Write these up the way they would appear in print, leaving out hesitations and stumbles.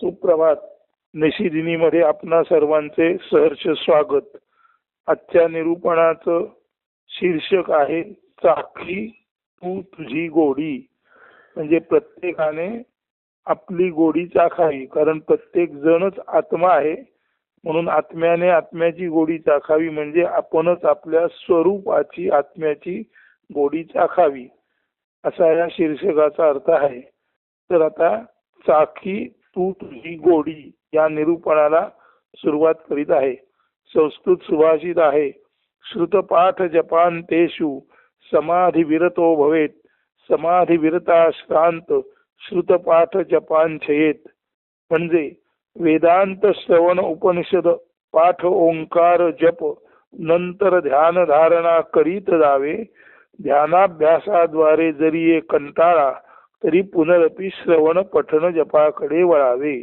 सुप्रभात. निशिदिनीमध्ये आपणा सर्वांचे सहर्ष स्वागत. आजच्या निरूपणाचं शीर्षक आहे चाखली तू तुझी गोडी. म्हणजे प्रत्येकाने आपली गोडी चाखावी, कारण प्रत्येक जणच आत्मा आहे. म्हणून आत्म्याने आत्म्याची गोडी चाखावी, म्हणजे आपणच आपल्या स्वरूपाची आत्म्याची गोडी चाखावी, असा या शीर्षकाचा अर्थ आहे. तर आता चाखी तू तुझी गोडी या निरूपणाला सुरुवात करीत आहे. संस्कृत सुभाषित आहे, श्रुतपाठ जपांतेषु समाधिविरतो भवेत, समाधिविरता श्रांत श्रुतपाठ जपांछयेत. म्हणजे वेदांत श्रवण उपनिषद पाठ ओंकार जप नंतर ध्यान धारणा करीत जावे. ध्यानाभ्यासाद्वारे जरी कंटाळा तरी पुनरपि श्रवण पठण जपाकडे वळावे.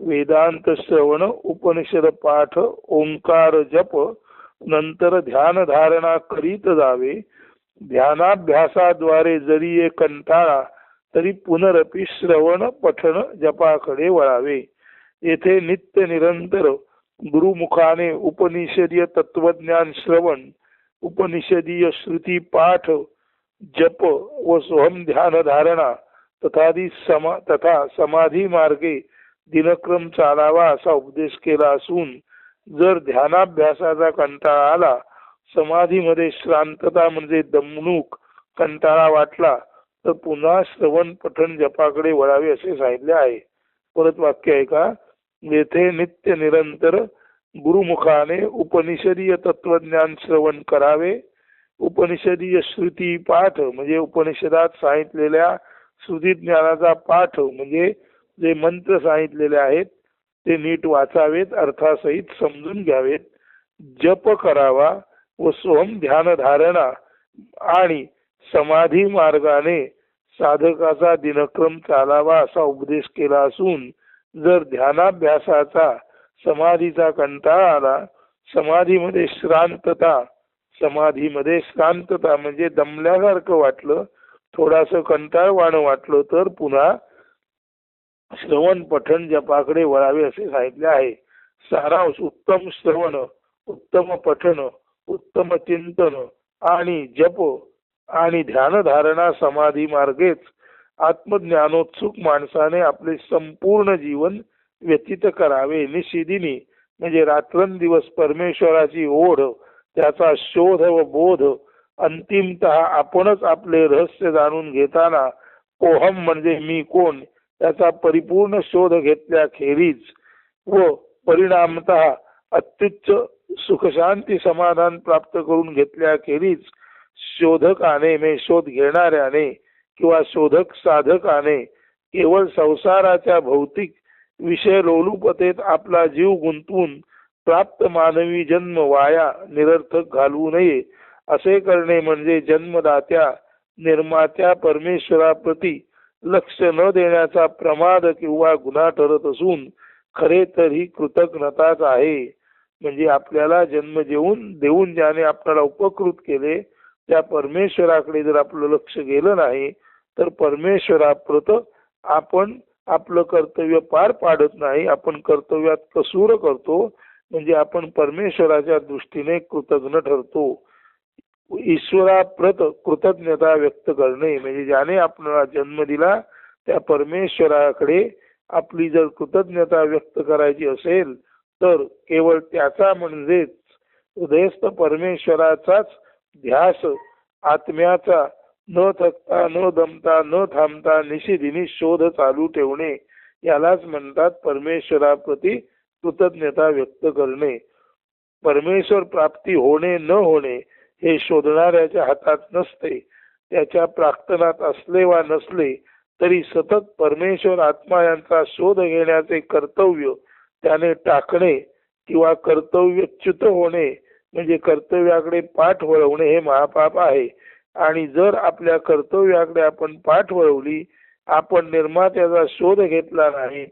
वेदांत श्रवण उपनिषद पाठ ओंकार जप नंतर ध्यान धारणा करीत जावे. ध्यानाभ्यासाद्वारे जरी कंटाळा तरी पुनरपि श्रवण पठण जपाकडे वळावे. येथे नित्य निरंतर गुरुमुखाने उपनिषदीय तत्वज्ञान श्रवण, उपनिषदीय श्रुती पाठ जप व सोहम ध्यान धारणा तथा समाधी मार्गे दिनक्रम चालावा असा उपदेश केला असून, जर ध्यानाभ्यासाचा कंटाळा आला, समाधीमध्ये श्रांतता म्हणजे दमणूक कंटाळा वाटला, तर पुन्हा श्रवण पठण जपाकडे वळावे असे सांगितले आहे. परत वाक्य आहे का, येथे नित्य निरंतर गुरुमुखाने उपनिषदीय तत्वज्ञान श्रवण करावे. उपनिषदीय श्रुती पाठ म्हणजे उपनिषदात सांगितलेल्या श्रुती ज्ञानाचा पाठ म्हणजे जे मंत्र सांगितलेले आहेत ते नीट वाचावेत, अर्थासहित समजून घ्यावेत. जप करावा व सोहम ध्यान धारणा आणि समाधी मार्गाने साधकाचा दिनक्रम चालावा असा उपदेश केला असून, जर ध्यानाभ्यासाचा समाधीचा कंटाळा आला, समाधीमध्ये श्रांतता म्हणजे दमल्यासारखं वाटलं, थोडासा कंटाळवाणं वाटलं, तर पुन्हा श्रवण पठण जपाकडे वळावे असे सांगितले आहे. सारांश: उत्तम श्रवण, उत्तम पठण, उत्तम चिंतन आणि जप आणि ध्यान धारणा समाधी मार्गेच आत्मज्ञानोत्सुक माणसाने आपले संपूर्ण जीवन व्यतीत करावे. निशिदिनी म्हणजे रात्रंदिवस परमेश्वराची ओढ, त्याचा शोध व बोध, अंतिमतः आपणच आपले रहस्य जाणून घेताना कोहम म्हणजे मी कोण त्याचा परिपूर्ण शोध घेतल्याखेरीज व परिणामतः अत्युच्च सुखशांती समाधान प्राप्त करून घेतल्याखेरीज शोधकाने म्हणजे शोध घेणाऱ्याने किंवा शोधक साधकाने केवळ संसाराच्या भौतिक विषय लोलुपतेत आपला जीव गुंतवून प्राप्त मानवी जन्म वाया निरर्थक घालवू नये. असे करणे म्हणजे जन्मदात्या निर्मात्या परमेश्वराप्रती लक्ष न देण्याचा प्रमाद किंवा गुन्हा ठरत असून, खरे तर ही कृतज्ञताच आहे. म्हणजे आपल्याला जन्म देऊन ज्याने आपल्याला उपकृत केले त्या परमेश्वराकडे जर आपलं लक्ष गेलं नाही, तर परमेश्वराप्रत आपण आपलं कर्तव्य पार पाडत नाही. आपण कर्तव्यात कसूर करतो, म्हणजे आपण परमेश्वराच्या दृष्टीने कृतज्ञ ठरतो. ईश्वराप्रत कृतज्ञता व्यक्त करणे म्हणजे ज्याने आपल्याला जन्म दिला त्या परमेश्वराकडे आपली जर कृतज्ञता व्यक्त करायची असेल, तर केवळ त्याचा म्हणजेच हृदयस्थ परमेश्वराचाच ध्यास आत्म्याचा न थकता न दमता न थांबता निशिदिनी शोध चालू ठेवणे, यालाच म्हणतात परमेश्वराप्रती कृतज्ञता व्यक्त करणे. परमेश्वर प्राप्ती होणे न होणे हे शोधणाऱ्याच्या हातात नसते. त्याच्या प्रार्थनात असले वा नसले तरी सतत परमेश्वर आत्मा यांचा शोध घेण्याचे कर्तव्य त्याने टाकणे किंवा कर्तव्यच्युत होणे म्हणजे कर्तव्याकडे पाठ वळवणे हे महापाप आहे. आणि जर आपल्या कर्तव्याकडे आपण पाठ वळवली, आपण निर्मात्याचा शोध घेतला नाही,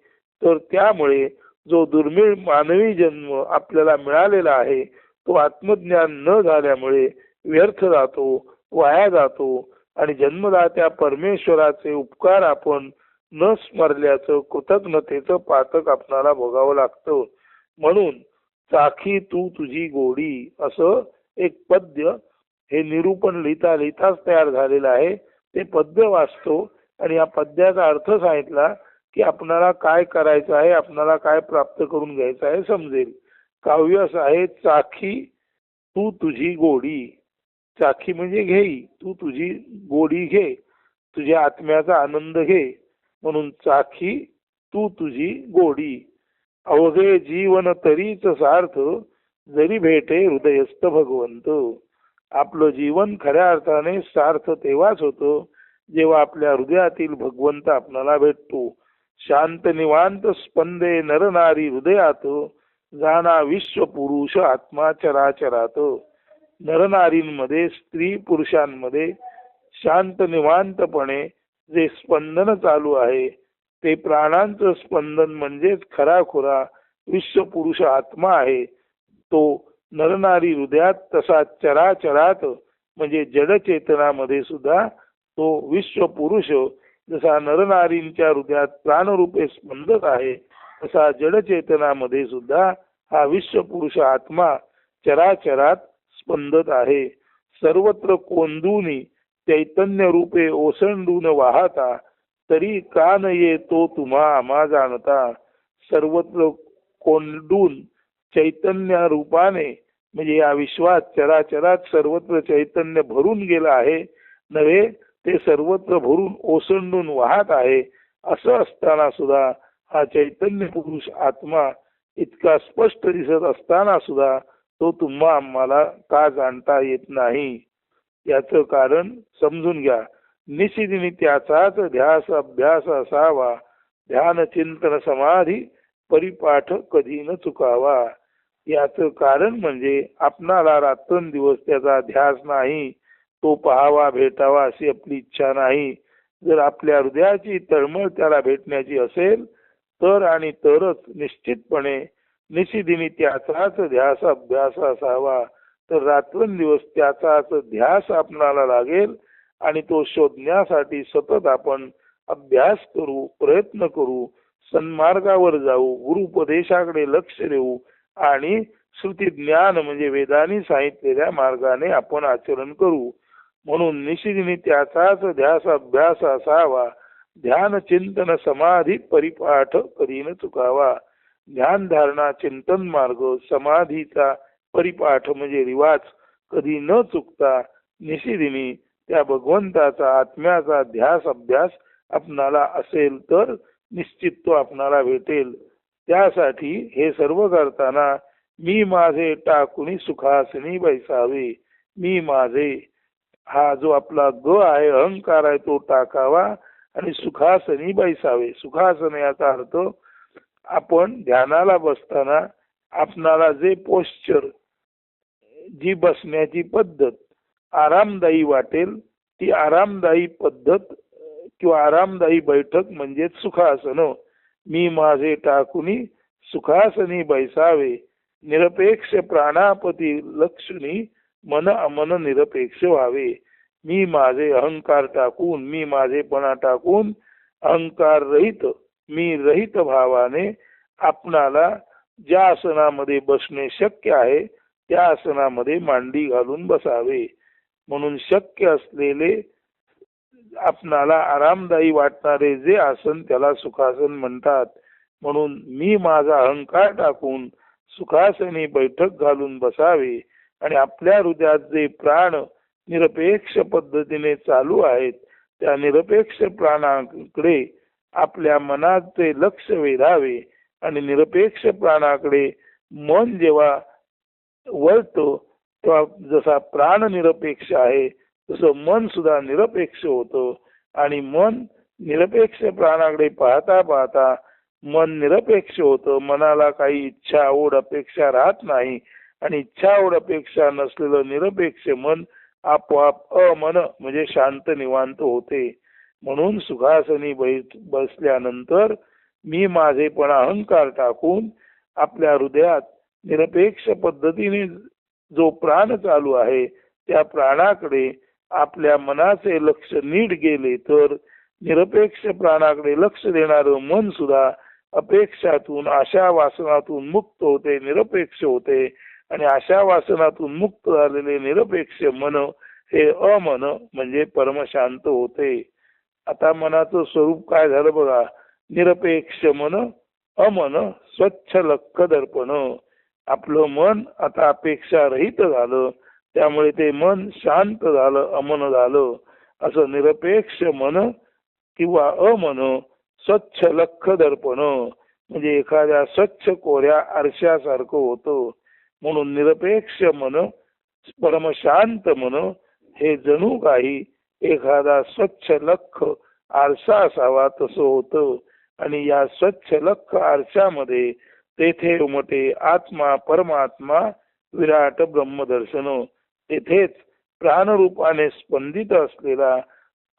तर त्यामुळे जो दुर्मिळ मानवी जन्म आपल्याला मिळालेला आहे तो आत्मज्ञान न झाल्यामुळे व्यर्थ जातो, वाया जातो आणि जन्मदात्या परमेश्वराचे उपकार आपण न स्मरल्याचं कृतज्ञतेचं पातक आपणाला भोगावं लागतं. म्हणून चाखी तू तुझी गोडी असं एक पद्य हे निरूपण लिहिता लिहिताच तयार झालेलं आहे. ते पद्य वाचतो आणि या पद्याचा अर्थ सांगितला की आपणाला काय करायचं आहे, आपणाला काय प्राप्त करून घ्यायचं आहे समजेल. काव्य असं आहे, चाखी तू तुझी गोडी. चाखी म्हणजे घेई, तू तुझी गोडी घे, तुझ्या आत्म्याचा आनंद घे. म्हणून चाखी तू तुझी गोडी. अवघे जीवन तरीच सार्थ, जरी भेटे हृदयस्थ भगवंत. आपलं जीवन खऱ्या अर्थाने सार्थ तेव्हाच होतं जेव्हा आपल्या हृदयातील भगवंत आपणाला भेटतो. शांत निवांत स्पंदे नरनारी हृदयात, जाणा विश्व पुरुष आत्मा चराचरात. नरनारींमध्ये स्त्री पुरुषांमध्ये शांत निवांतपणे जे स्पंदन चालू आहे ते प्राणांचं स्पंदन म्हणजेच खराखुरा विश्व पुरुष आत्मा आहे. तो नरनारी हृदयात तसा चराचरात म्हणजे जड चेतनामध्ये सुद्धा तो विश्व पुरुष जसा नरनारींच्या हृदयात प्राणरूपे स्पंदत आहे तसा जड चेतनामध्ये सुद्धा हा विश्व पुरुष आत्मा चराचरात स्पंदत आहे. सर्वत्र कोंदूनी चैतन्य रूपे ओसंडून वाहता, तरी का न येतो तुम्हा आम्हा जाणता. सर्वत्र कोंडून चैतन्य रूपाने म्हणजे या विश्वात चराचरात सर्वत्र चैतन्य भरून गेलं आहे नव्हे, ते सर्वत्र भरून ओसंडून वाहत आहे. असं असताना सुद्धा हा चैतन्य पुरुष आत्मा इतका स्पष्ट दिसत असताना सुद्धा तो तुम्हा आम्हाला का जाणता येत नाही. याचं कारण समजून घ्या. निशिदिनी त्याचाच ध्यास अभ्यास असावा, ध्यान चिंतन समाधी परिपाठ कधी न चुकावा. याचं कारण म्हणजे आपणाला रात्रंदिवस त्याचा ध्यास नाही, तो पाहावा भेटावा अशी आपली इच्छा नाही. जर आपल्या हृदयाची तळमळ त्याला भेटण्याची असेल तर आणि तरच निश्चितपणे निशिदिनी त्याचाच ध्यास अभ्यास असावा. तर रात्रंदिवस त्याचाच ध्यास आपणाला लागेल आणि तो शोधण्यासाठी सतत आपण अभ्यास करू, प्रयत्न करू, सन्मार्गावर जाऊ, गुरुपदेशाकडे लक्ष देऊ आणि श्रुती ज्ञान म्हणजे वेदांनी सांगितलेल्या मार्गाने आपण आचरण करू. म्हणून निशिदिनी त्याचाच ध्यास अभ्यास असावा, ध्यान चिंतन समाधी परिपाठ कधी न चुकावा. ध्यान धारणा चिंतन मार्ग समाधीचा परिपाठ म्हणजे रिवाज कधी न चुकता निशिदिनी त्या भगवंताचा आत्म्याचा ध्यास अभ्यास आपणाला असेल तर निश्चित तो आपणाला भेटेल. त्यासाठी हे सर्व करताना मी माझे टाकुनी सुखासनी बैसावे. मी माझे हा जो आपला ग आहे, अहंकार आहे, तो टाकावा आणि सुखासनी बैसावे. सुखासन याचा अर्थ आपण ध्यानाला बसताना आपणाला जे पोश्चर, जी बसण्याची पद्धत आरामदायी वाटेल ती आरामदायी पद्धत किंवा आरामदायी बैठक म्हणजे सुखासन. मी माझे टाकुनी सुखासनी बैसावे, निरपेक्ष प्राणापती लक्ष्मी मन अमन निरपेक्ष व्हावे. मी माझे अहंकार टाकून, मी माझेपणा टाकून अहंकार रहित, मी रहित भावाने आपणाला ज्या आसनामध्ये बसणे शक्य आहे त्या आसनामध्ये मांडी घालून बसावे. म्हणून शक्य असलेले आपणाला आरामदायी वाटणारे जे आसन त्याला सुखासन म्हणतात. म्हणून मी माझा अहंकार टाकून सुखासनी बैठक घालून बसावे आणि आपल्या हृदयात जे प्राण निरपेक्ष पद्धतीने चालू आहेत त्या निरपेक्ष प्राणाकडे आपल्या मनाचे लक्ष वेधावे आणि निरपेक्ष प्राणाकडे मन जेव्हा वळतो तेव्हा जसा प्राण निरपेक्ष आहे तसं मन सुद्धा निरपेक्ष होतं आणि मन निरपेक्ष प्राणाकडे पाहता पाहता मन निरपेक्ष होतं. मनाला काही इच्छा ओढ अपेक्षा राहत नाही आणि इच्छा ओढ अपेक्षा नसलेलं निरपेक्ष मन आपोआप अमन म्हणजे शांत निवांत होते. म्हणून सुखासनी बसल्यानंतर मी माझेपणा अहंकार टाकून आपल्या हृदयात निरपेक्ष पद्धतीने जो प्राण चालू आहे त्या प्राणाकडे आपल्या मनाचे लक्ष नीट गेले तर निरपेक्ष प्राणाकडे लक्ष देणारं मन सुद्धा अपेक्षातून आशा वासनातून मुक्त होते, निरपेक्ष होते. आणि आशा वासनातून मुक्त झालेले निरपेक्ष मन हे अमन म्हणजे परमशांत होते. आता मनाचं स्वरूप काय झालं बघा. निरपेक्ष मन, अमन, स्वच्छ लख दर्पण. आपलं मन आता अपेक्षा रहित झालं, त्यामुळे ते मन शांत झालं, अमन झालं. असं निरपेक्ष मन किंवा अमन, स्वच्छ लख दर्पण म्हणजे एखाद्या स्वच्छ कोऱ्या आरशासारखं होतं. म्हणून निरपेक्ष मन, परमशांत मन हे जणू काही एखादा स्वच्छ लख आरसा असावा तसं होतं. आणि या स्वच्छ लख आरशामध्ये तेथे उमटे आत्मा, परमात्मा, विराट ब्रह्मदर्शन. तेथेच प्राणरूपाने स्पंदित असलेला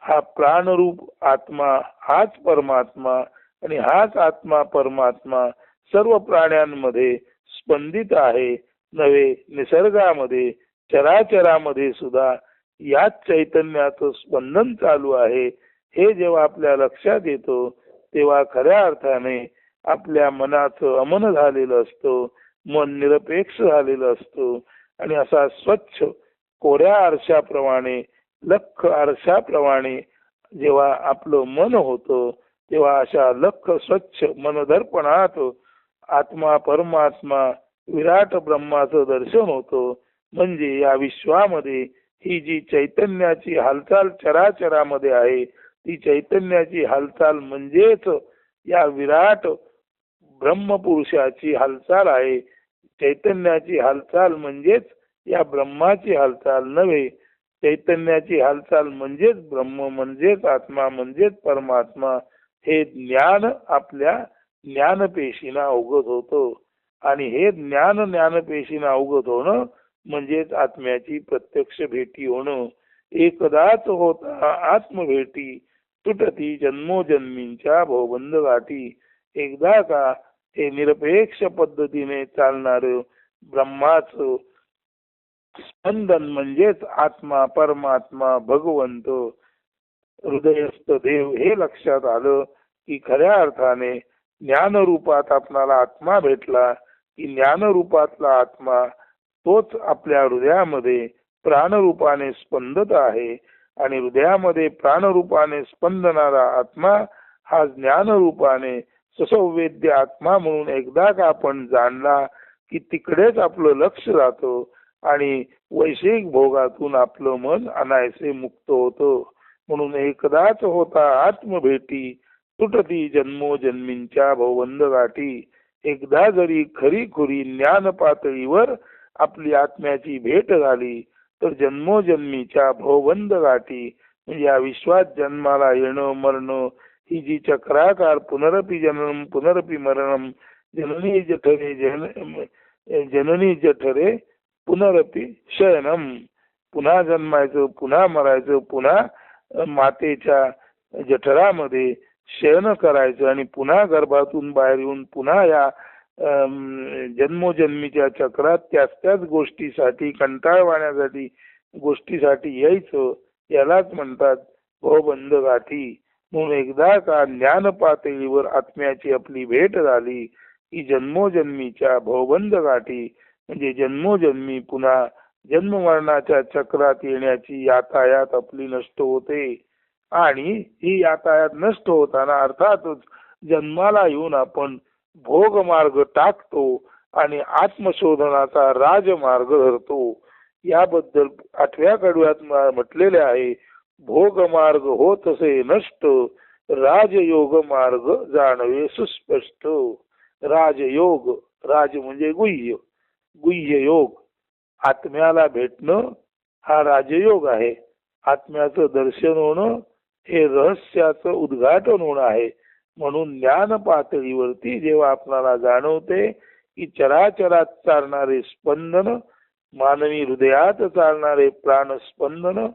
हा प्राणरूप आत्मा हाच परमात्मा आणि हाच आत्मा परमात्मा सर्व प्राण्यांमध्ये स्पंदित आहे. नव्हे निसर्गामध्ये, चराचरामध्ये सुद्धा याच चैतन्याचं स्पंदन चालू आहे. हे जेव्हा आपल्या लक्षात येतो तेव्हा खऱ्या अर्थाने आपल्या मनाचं अमन झालेलं असतं, मन निरपेक्ष झालेलं असतं. आणि असा स्वच्छ कोऱ्या आरशाप्रमाणे, लख आरशाप्रमाणे जेव्हा आपलं मन होतं तेव्हा अशा लख स्वच्छ मनदर्पणात आत्मा, परमात्मा, विराट ब्रह्माचं दर्शन होतं. म्हणजे या विश्वामध्ये ही जी चैतन्याची हालचाल चराचरामध्ये आहे ती चैतन्याची हालचाल म्हणजेच या विराट ब्रह्मपुरुषाची हालचाल आहे. चैतन्याची हालचाल म्हणजेच या ब्रह्माची हालचाल नव्हे. चैतन्याची हालचाल म्हणजेच ब्रह्म, म्हणजेच आत्मा, म्हणजेच परमात्मा. हे ज्ञान आपल्या ज्ञानपेशीना अवगत होतं. आणि हे ज्ञानपेशीना अवगत होणं म्हणजेच आत्म्याची प्रत्यक्ष भेटी होणं. एकदाच होता आत्मभेटी, तुटती जन्मोजन्मींच्या भवबंध गाठी. एकदा का हे निरपेक्ष पद्धतीने चालणार ब्रह्माचं स्पंदन म्हणजेच आत्मा, परमात्मा, भगवंत, हृदयस्थ देव हे लक्षात आलं की खऱ्या अर्थाने ज्ञानरूपात आपणाला आत्मा भेटला की ज्ञानरूपातला आत्मा तोच आपल्या हृदयामध्ये प्राणरूपाने स्पंदत आहे. आणि हृदयामध्ये प्राणरूपाने स्पंदणारा आत्मा हा ज्ञानरूपाने ससंवेद्य आत्मा म्हणून एकदा का आपण जाणला की तिकडेच आपलं लक्ष जातं आणि वैश्विक भोगातून आपलं मन अनायसे मुक्त होतं. म्हणून एकदाच होता आत्मभेटी, तुटती जन्मोजन्मींच्या भवबंध गाठी. एकदा जरी खरी खुरी ज्ञान पातळीवर आपली आत्म्याची भेट झाली तर जन्मोजन्मीच्या भवबंध गाठी म्हणजे या विश्वात जन्माला येणं, मरणं ही जी चक्राकार पुनरपि जननम पुनरपि मरणम, जननी जठरे जननी जठरे पुनरपि शयनम. पुन्हा जन्मायचं, पुन्हा मरायचं, पुन्हा मातेच्या जठरामध्ये शयन करायचं आणि पुन्हा गर्भातून बाहेर येऊन पुन्हा या जन्मोजन्मीच्या चक्रात त्याच गोष्टीसाठी, कंटाळवाण्यासाठी गोष्टीसाठी यायचं. यालाच म्हणतात भवबंध गाठी. म्हणून एकदा का ज्ञान पातळीवर आत्म्याची आपली भेट झाली की जन्मोजन्मीच्या भवबंध गाठी म्हणजे जन्मोजन्मी पुन्हा जन्म मरणाच्या चक्रात येण्याची यातायात आपली नष्ट होते. आणि ही यातायात नष्ट होताना अर्थातच जन्माला येऊन आपण भोग मार्ग टाकतो आणि आत्मशोधनाचा राजमार्ग धरतो. याबद्दल 8व्या कडव्यात म्हटलेले आहे, भोग मार्ग होत असे नष्ट, राजयोग मार्ग जाणवे सुस्पष्ट. राजयोग, राज म्हणजे गुह्य, गुह्य योग आत्म्याला भेटणं हा राजयोग आहे. आत्म्याचं दर्शन होणं हे रहस्याचं उद्घाटन होणं आहे. म्हणून ज्ञान पातळीवरती जेव्हा आपल्याला जाणवते की चराचरात चालणारे स्पंदन, मानवी हृदयात चालणारे प्राणस्पंदन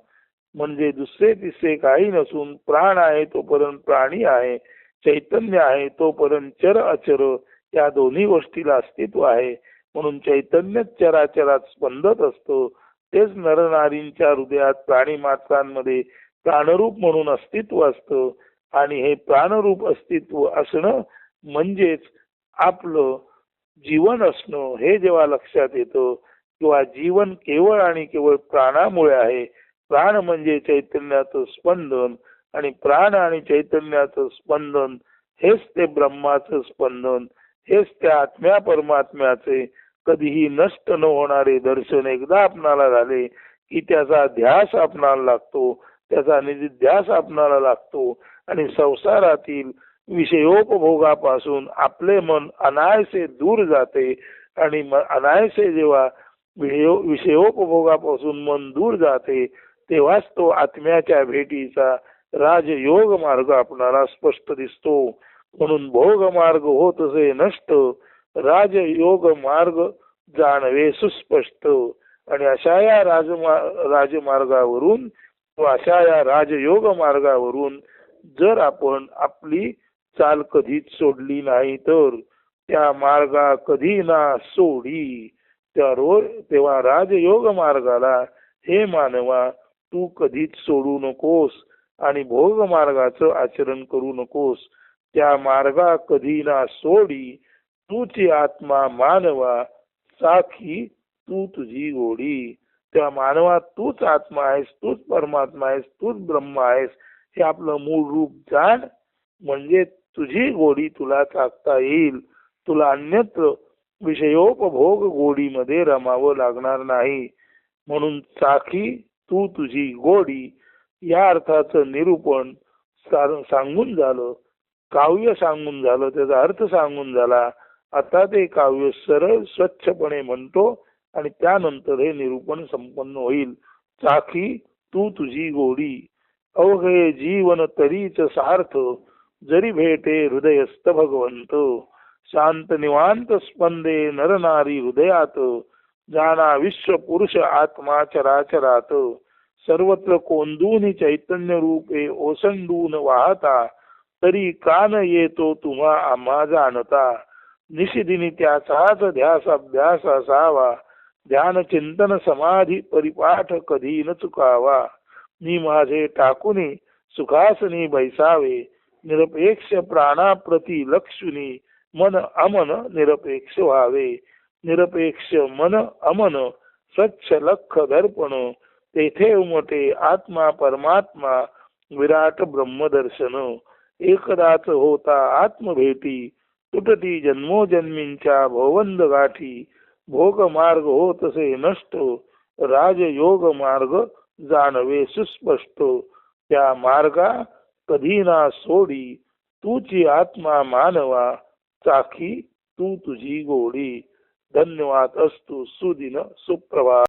म्हणजे दुसरे तिसरे काही नसून प्राण आहे तोपर्यंत प्राणी आहे, चैतन्य आहे तोपर्यंत चर अचर या दोन्ही गोष्टीला अस्तित्व आहे. म्हणून चैतन्य चराचरात स्पंदत असतो. तेच नरनारींच्या हृदयात प्राणी मात्रांमध्ये प्राणरूप म्हणून अस्तित्व असतं. आणि हे प्राणरूप अस्तित्व असणं म्हणजेच आपलं जीवन असणं हे जेव्हा लक्षात येतं, किंवा जीवन केवळ आणि केवळ प्राणामुळे आहे. प्राण म्हणजे चैतन्याचं स्पंदन, आणि प्राण आणि चैतन्याचं स्पंदन हेच ते ब्रह्माचं स्पंदन, हेच त्या आत्म्या परमात्म्याचे कधीही नष्ट न होणारे दर्शन एकदा आपणाला झाले की त्याचा ध्यास आपणाला लागतो, त्याचा निधिध्यास आपणाला लागतो, आणि संसारातील विषयोपभोगापासून आपले मन अनायसे दूर जाते. आणि अनायसे जेव्हा विषयोपभोगापासून मन दूर जाते, तेव्हाच तो आत्म्याच्या भेटीचा राजयोग मार्ग आपणाला स्पष्ट दिसतो. म्हणून भोग मार्ग होत असे नष्ट, राजयोग मार्ग जाणवे सुस्पष्ट. आणि अशा या राजमार्गावरून, अशा या राजयोग मार्गावरून जर आपण आपली चाल कधीच सोडली नाही तर, त्या मार्गा कधी ना सोडी, तेव्हा राजयोग मार्गाला हे मानवा तू कधीच सोडू नकोस, आणि भोग मार्गाचं आचरण करू नकोस. त्या मार्गा कधी ना सोडी, तूची आत्मा मानवा साखी तू तुझी गोडी. त्या मानवा तूच आत्मा आहेस, तूच परमात्मा आहेस, तूच ब्रह्म आहेस, हे आपलं मूळ रूप जाण. म्हणजे तुझी गोडी तुला चाकता येईल. तुला अन्यत्र विषयोपभोग गोडीमध्ये रमावं लागणार नाही. म्हणून चाखी तू तुझी गोडी या अर्थाचं निरूपण सांगून झालं, काव्य सांगून झालं, त्याचा अर्थ सांगून झाला. आता ते काव्य सरळ स्वच्छपणे म्हणतो आणि त्यानंतर हे निरूपण संपन्न होईल. चाखी तू तुझी गोडी, अवघे जीवन तरीच सार्थ, जरी भेटे हृदयस्थ भगवंत. शांत निवांत स्पंदे नर नारी हृदयात, जाना विश्व पुरुष आत्मा चराचरात. सर्वत्र कोंदून चैतन्य रूपे ओसंडून वाहता, तरी कान येतो तुम्हा आम्हा जाणता. निशिदिनी त्याचाच ध्यास अभ्यास असावा, ध्यान चिंतन समाधी परिपाठ कधी न चुकावा. मी माझे टाकुनी सुखासनी बैसावे, निरपेक्ष प्राणाप्रती लक्षुनी मन अमन निरपेक्ष व्हावे. निरपेक्ष मन अमन स्वच्छ लख दर्पण, तेथे उमटे आत्मा परमात्मा विराट ब्रह्मदर्शन. एकदाच होता आत्मभेटी, तुटती जन्मोजन्मींच्या भवंद गाठी. भोग मार्ग होतसे नष्ट, राजयोग मार्ग जाणवे सुस्पष्ट. त्या मार्गा कधी ना सोडी, तूची आत्मा मानवा चाखी तू तुझी गोडी. धन्यवाद. अस्तु. सुदिन सुप्रभात.